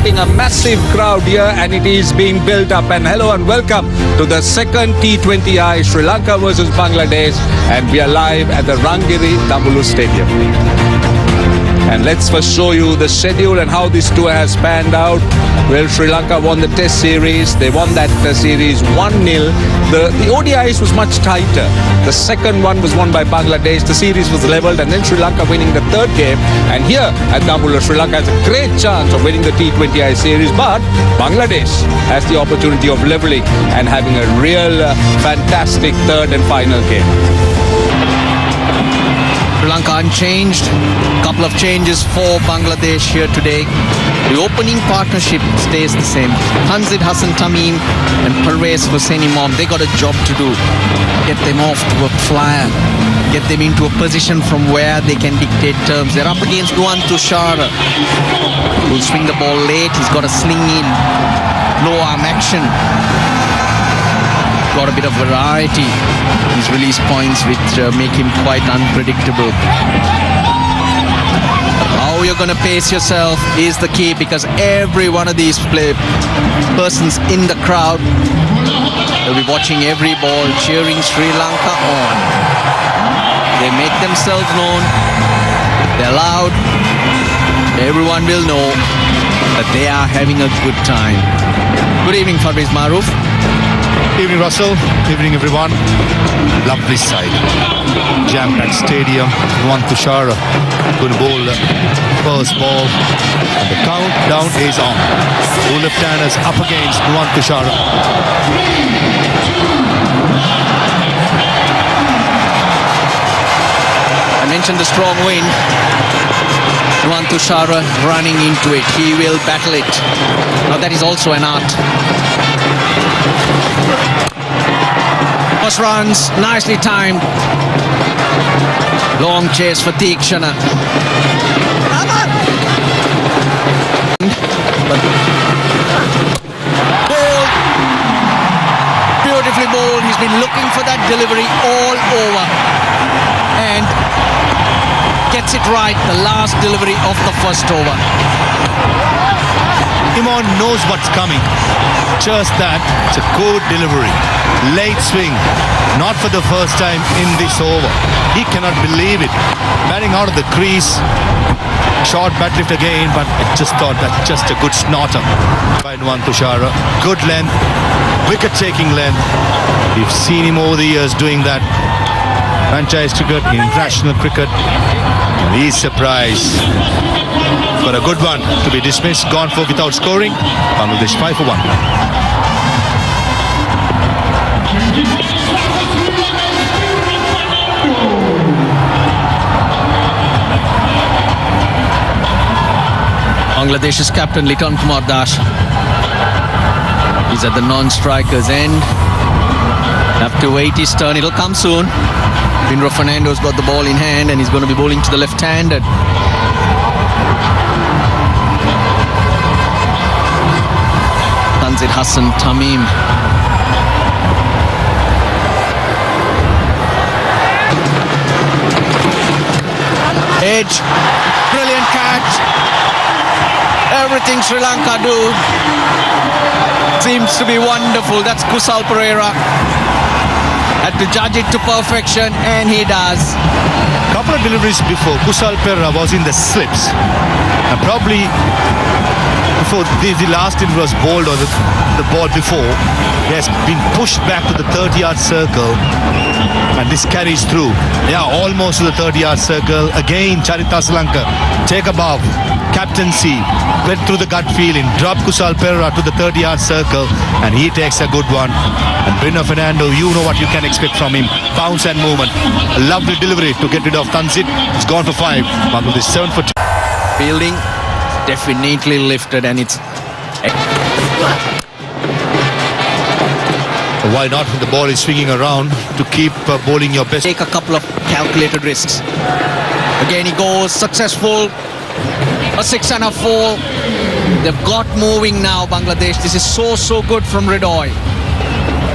expecting a massive crowd here, and it is being built up. And hello and welcome to the second T20I Sri Lanka versus Bangladesh, and we are live at the Rangiri Dambulu Stadium. And let's first show you the schedule and how this tour has panned out. Well, Sri Lanka won the Test series. They won that series 1-0. The ODIs was much tighter. The second one was won by Bangladesh. The series was leveled, and then Sri Lanka winning the third game. And here at Dambulu, Sri Lanka has a great chance of winning the T20I series. But Bangladesh has the opportunity of leveling and having a real fantastic third and final game. Sri Lanka unchanged. Couple of changes for Bangladesh here today. The opening partnership stays the same. Tanzid Hassan Tamim and Pervez Hossein Imam, they got a job to do. Get them off to a flyer. Get them into a position from where they can dictate terms. They're up against Nuwan Tushara, who'll swing the ball late. He's got a sling in, low arm action. Got a bit of variety. His release points which make him quite unpredictable. How you're going to pace yourself is the key, because every one of these persons in the crowd will be watching every ball, cheering Sri Lanka on. They make themselves known. They're loud. Everyone will know that they are having a good time. Good evening, Fabriz Maroof. Evening, Russell. Evening, everyone. Lovely side. Jam-packed stadium. Nuwan Tushara going to bowl the first ball. And the countdown is on. Two left-handers up against Nuwan Tushara. I mentioned the strong wind. Nuwan Tushara running into it. He will battle it. Now that is also an art. First runs, nicely timed. Long chase for Tikshana. Bowled. Beautifully bowled. He's been looking for that delivery all over. And gets it right, the last delivery of the first over. Imam knows what's coming. Just that, it's a good delivery. Late swing. Not for the first time in this over. He cannot believe it. Batting out of the crease. Short bat lift again, but I just thought that's just a good snorter by Nuwan Tushara. Good length. Wicket-taking length. We've seen him over the years doing that. Franchise cricket, international cricket. And he's surprised. For a good one to be dismissed, gone for without scoring. Bangladesh 5 for 1. Bangladesh's captain Liton Kumar Das is at the non-striker's end. Have to wait his turn. It'll come soon. Pinro Fernando's got the ball in hand and he's going to be bowling to the left-handed. Tanzid Hassan Tamim. Edge. Brilliant catch. Everything Sri Lanka do seems to be wonderful. That's Kusal Pereira. Had to judge it to perfection, and he does. Couple of deliveries before, Kusal Pereira was in the slips. And probably before the last delivery was bowled, or the ball before, he has been pushed back to the 30-yard circle. And this carries through. Yeah, almost to the 30-yard circle. Again, Charita Sri Lanka take above. Captaincy, went through the gut feeling, dropped Kusal Pereira to the 30-yard circle, and he takes a good one. And Pinro Fernando, you know what you can expect from him. Bounce and movement. A lovely delivery to get rid of Tanzid. It's gone for 5. Bangladesh 7 for 2. Fielding definitely lifted, and it's... Why not when the ball is swinging around to keep bowling your best? Take a couple of calculated risks. Again, he goes successful. A 6 and a 4. They've got moving now, Bangladesh. This is so good from Ridoy.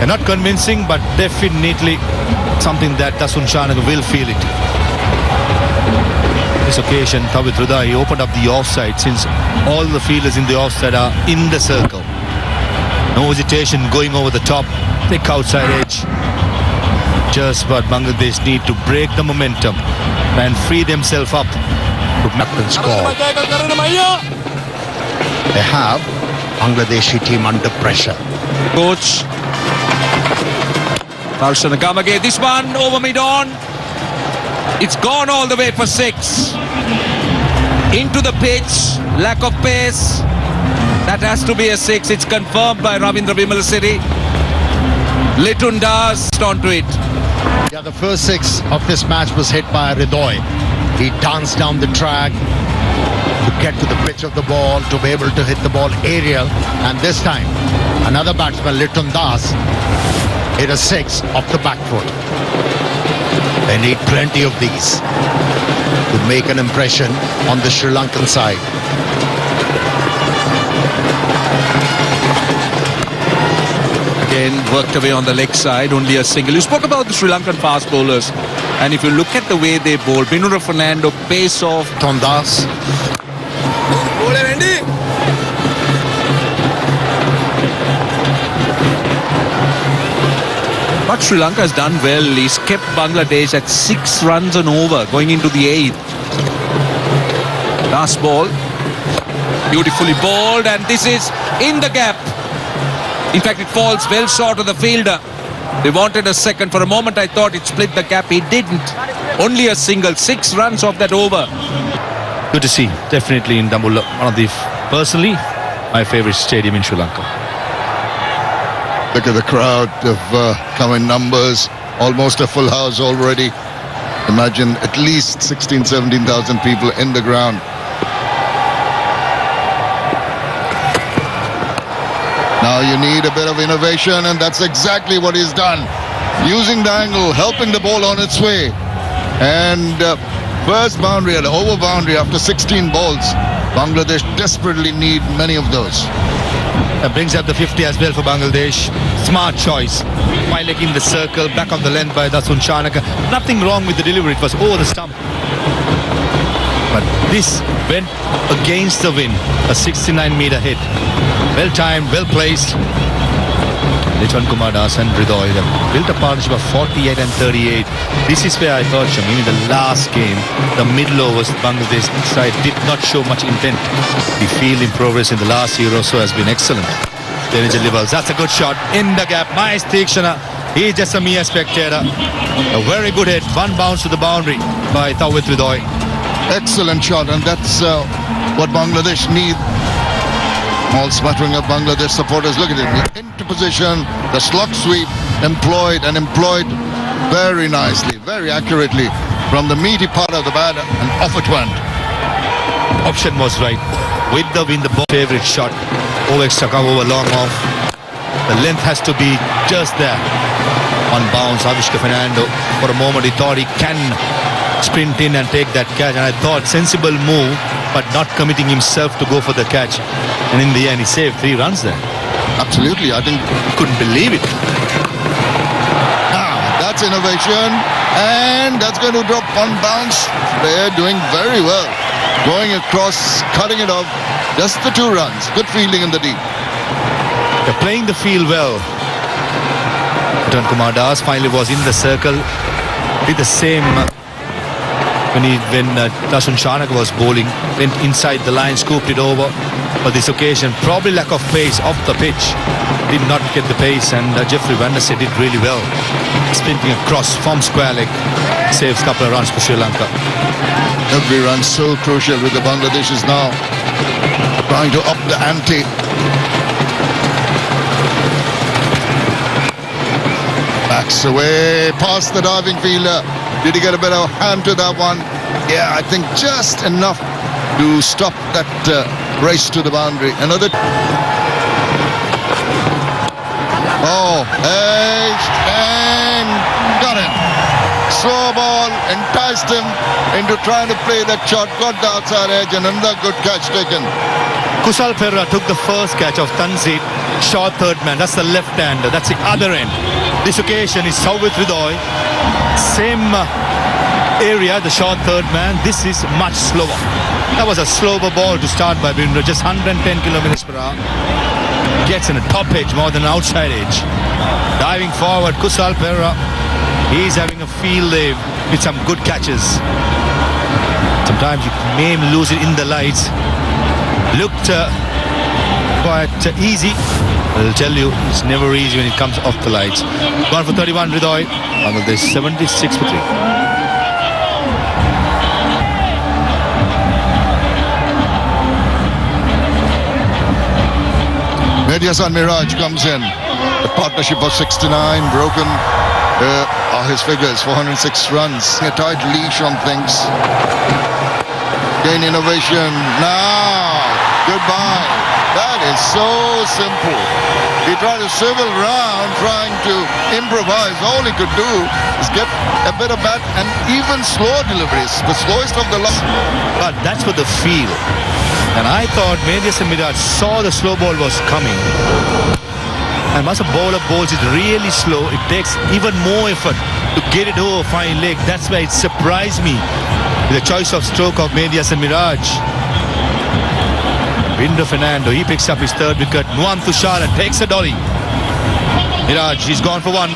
And not convincing, but definitely something that Dasun Shanaga will feel it. This occasion, Tawid Rida, he opened up the offside since all the fielders in the offside are in the circle. No hesitation, going over the top, thick outside edge. Just what Bangladesh need to break the momentum and free themselves up to and score. They have Bangladeshi team under pressure. Coach Darshan Gamage, this one over mid-on. It's gone all the way for 6. Into the pitch, lack of pace. That has to be a 6. It's confirmed by Ravindra Vimalasiri. Litun Das onto it. Yeah, the first 6 of this match was hit by Ridoy. He danced down the track to get to the pitch of the ball, to be able to hit the ball aerial. And this time, another batsman, Litun Das, hit a 6 off the back foot. They need plenty of these to make an impression on the Sri Lankan side. Again, worked away on the leg side, only a single. You spoke about the Sri Lankan fast bowlers. And if you look at the way they bowl, Binura Fernando, pace off. Tondas. What Sri Lanka has done well is kept Bangladesh at 6 runs and over, going into the 8th. Last ball, beautifully bowled, and this is in the gap. In fact, it falls well short of the fielder. They wanted a second. For a moment, I thought it split the gap. It didn't. Only a single. 6 runs off that over. Good to see, definitely in Dambulla, one of the, personally, my favorite stadium in Sri Lanka. Look at the crowd. They've come in numbers. Almost a full house already. Imagine at least 16,000, 17,000 people in the ground. Now you need a bit of innovation, and that's exactly what he's done. Using the angle, helping the ball on its way. And first boundary, an over boundary after 16 balls. Bangladesh desperately need many of those. That brings up the 50 as well for Bangladesh. Smart choice. Piling in the circle, back of the length by Dasun Chanaka. Nothing wrong with the delivery, it was over the stump. But this went against the wind. A 69-meter hit. Well timed, well placed. Litun Kumar Das and Ridoy, they built a partnership of 48 and 38. This is where I thought, Shamin, in the last game, the middle overs, Bangladesh side did not show much intent. The field in progress in the last year or so has been excellent. Dennis Levels, that's a good shot in the gap. Nice Tikshana. He's just a mere spectator. A very good hit. One bounce to the boundary by Tawid Ridoy. Excellent shot, and that's what Bangladesh need. All smattering of Bangladesh supporters. Look at it. Into position, the slug sweep employed very nicely, very accurately from the meaty part of the bat, and off it went. Option was right. With the wind, the ball favorite shot. Over Sakava long off. The length has to be just there. On bounce, Avishka Fernando. For a moment, he thought he can sprint in and take that catch, and I thought sensible move, but not committing himself to go for the catch. And in the end, he saved 3 runs there. Absolutely, I think Couldn't believe it. that's innovation, and that's going to drop on bounce. They're doing very well. Going across, cutting it off, just the 2 runs. Good fielding in the deep. They're playing the field well. Litun Kumar Das finally was in the circle. Did the same when Dasun Chanaka was bowling. Went inside the line, scooped it over. But this occasion, probably lack of pace off the pitch. Did not get the pace, and Jeffrey Vanderse did really well. Sprinting across from square leg. Saves a couple of runs for Sri Lanka. Every run so crucial with the Bangladeshis now. Trying to up the ante. Backs away, past the diving fielder. Did he get a bit of hand to that one? Yeah, I think just enough to stop that race to the boundary. Another. Oh, and got him. Slow ball enticed him into trying to play that shot. Got the outside edge, and another good catch taken. Kusal Perera took the first catch of Tanzit. Short third man. That's the left hander. That's the other end. This occasion is Tawid Ridoy. Same area, the short third man. This is much slower. That was a slower ball to start by Binder, just 110 kilometers per hour. Gets in a top edge more than an outside edge. Diving forward, Kusal Perera. He's having a field day with some good catches. Sometimes you may lose it in the lights. Looked quite easy. I'll tell you, it's never easy when it comes off the lights. Gone for 31, Ridoy. Bangladesh 76 for 3. Mediasan Miraj comes in. The partnership of 69 broken are his figures. 406 runs. A tight leash on things. Gain innovation. Now, goodbye. That is so simple. He tried to swivel round, trying to improvise. All he could do is get a bit of bat and even slower deliveries. The slowest of the lot. But that's what the feel. And I thought Mediasan Miraj saw the slow ball was coming. And once a bowler bowls it really slow, it takes even more effort to get it over fine leg. That's why it surprised me, the choice of stroke of Mediasan Miraj. Winder Fernando, he picks up his third wicket. Nuwan Thushara takes a dolly. Miraj, he's gone for one.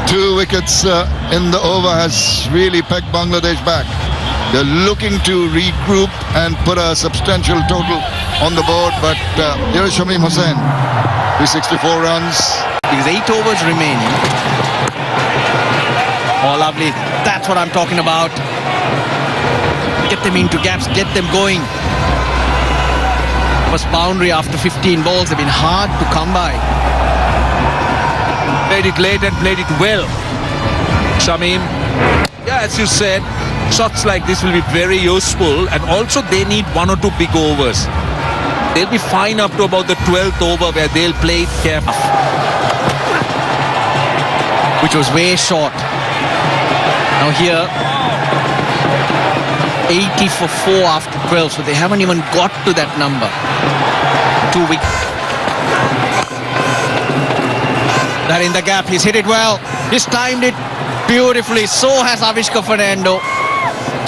Two wickets in the over has really pegged Bangladesh back. They're looking to regroup and put a substantial total on the board, but here is Shamim Hussain, 364 runs. Because 8 overs remaining. Oh, lovely. That's what I'm talking about. Get them into gaps, get them going. First boundary after 15 balls have been hard to come by. Played it late and played it well. Shamim, yeah, as you said, shots like this will be very useful, and also they need 1 or 2 big overs. They'll be fine up to about the 12th over where they'll play it careful. Which was way short. Now here, 80 for 4 after 12, so they haven't even got to that number. 2 wickets. That in the gap, he's hit it well. He's timed it beautifully. So has Avishka Fernando.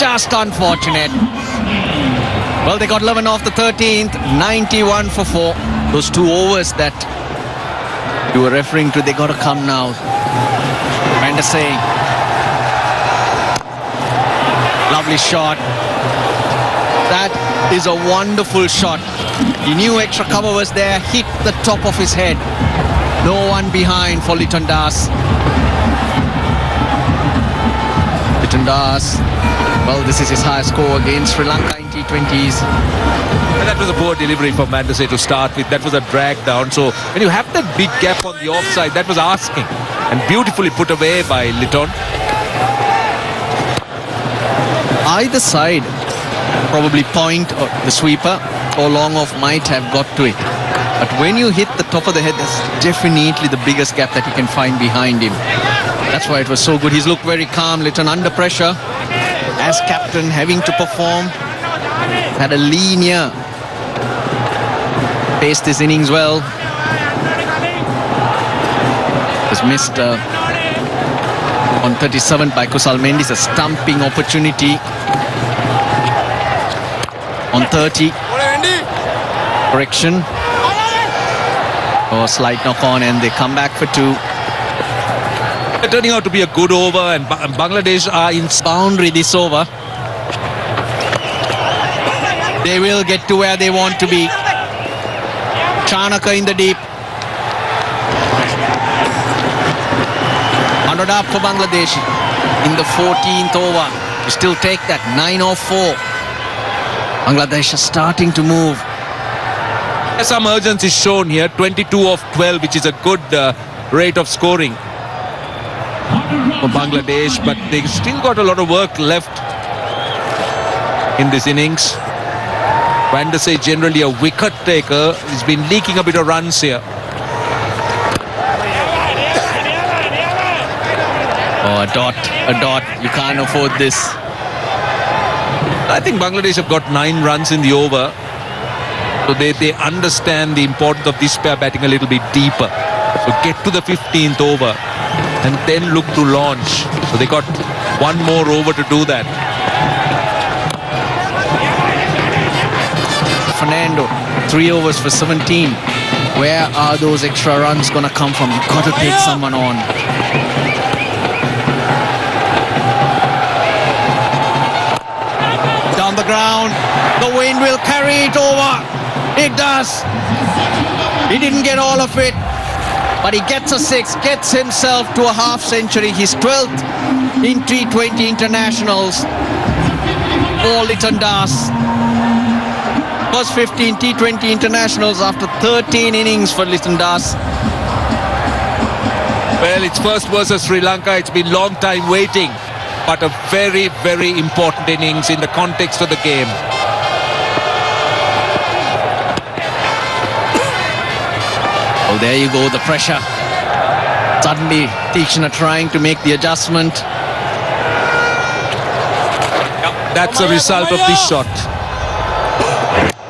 Just unfortunate. Well, they got 11 off the 13th, 91 for 4. Those 2 overs that you were referring to, they got to come now. Van der Sar. Lovely shot. That is a wonderful shot. He knew extra cover was there, hit the top of his head. No one behind for Liton Das. Liton Das, well, this is his highest score against Sri Lanka in T20s. And that was a poor delivery for Van der Sar to start with. That was a drag down. So when you have that big gap on the offside, that was asking. And beautifully put away by Liton. Either side, probably point or the sweeper or long off might have got to it. But when you hit the top of the head, that's definitely the biggest gap that you can find behind him. That's why it was so good. He's looked very calm, Liton under pressure. As captain, having to perform. Had a lean year. Paced his innings well. Was missed on 37th by Kusal Mendes, a stumping opportunity. On 30. Correction. Slight knock on, and they come back for 2. They're turning out to be a good over, and Bangladesh are in Boundary this over. They will get to where they want to be. Chanaka in the deep. 100 up for Bangladesh in the 14th over. You still take that. 9 off 4. Bangladesh are starting to move. There's some urgency shown here. 22 of 12, which is a good rate of scoring for Bangladesh, but they still got a lot of work left in this innings. Van der Sar, generally a wicket taker, he's been leaking a bit of runs here. Oh, a dot. You can't afford this. I think Bangladesh have got 9 runs in the over. So they understand the importance of this pair batting a little bit deeper. So get to the 15th over and then look to launch. So they got one more over to do that. Fernando, 3 overs for 17. Where are those extra runs going to come from? You've got to take someone on. Down the ground. The wind will carry it over. It does. He didn't get all of it, but he gets a 6, gets himself to a half century. His 12th in T20 internationals for Litton Das. First 15 T20 internationals after 13 innings for Litton Das. Well, it's first versus Sri Lanka. It's been long time waiting, but a very, very important innings in the context of the game. Oh, there you go, the pressure. Suddenly, Tikshana trying to make the adjustment. That's a result of this shot.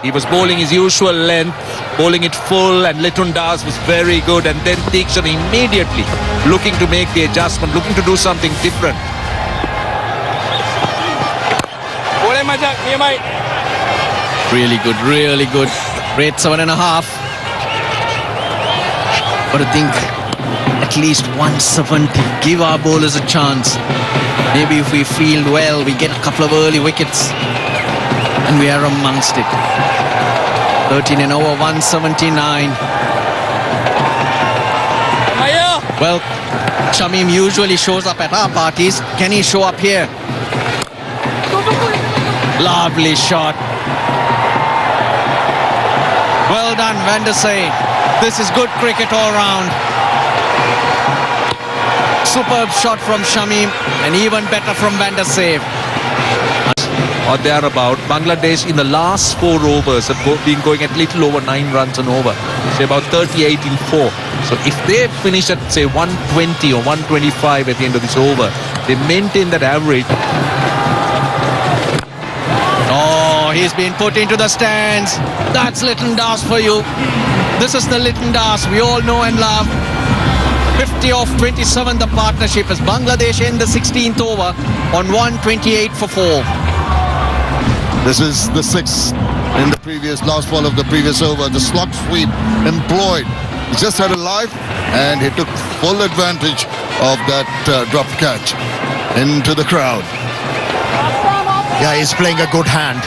He was bowling his usual length, bowling it full, and Litton Das was very good. And then Tikshana immediately looking to make the adjustment, looking to do something different. Really good, really good. Rate 7.5. But I think at least 170. Give our bowlers a chance. Maybe if we field well, we get a couple of early wickets and we are amongst it. 13 and over, 179. Well, Shamim usually shows up at our parties. Can he show up here? Lovely shot. Well done, Van der Sar. This is good cricket all round. Superb shot from Shamim and even better from Van der Sar. Or thereabout. Bangladesh in the last 4 overs have been going at little over 9 runs an over. Say about 38 in 4. So if they finish at say 120 or 125 at the end of this over, they maintain that average. Oh, he's been put into the stands. That's Litton Das for you. This is the Litton Das we all know and love. 50 off 27, the partnership as Bangladesh in the 16th over on 128 for 4. This is the 6th in the last ball of the previous over. The slot sweep employed. He just had a life and he took full advantage of that drop catch into the crowd. Yeah, he's playing a good hand.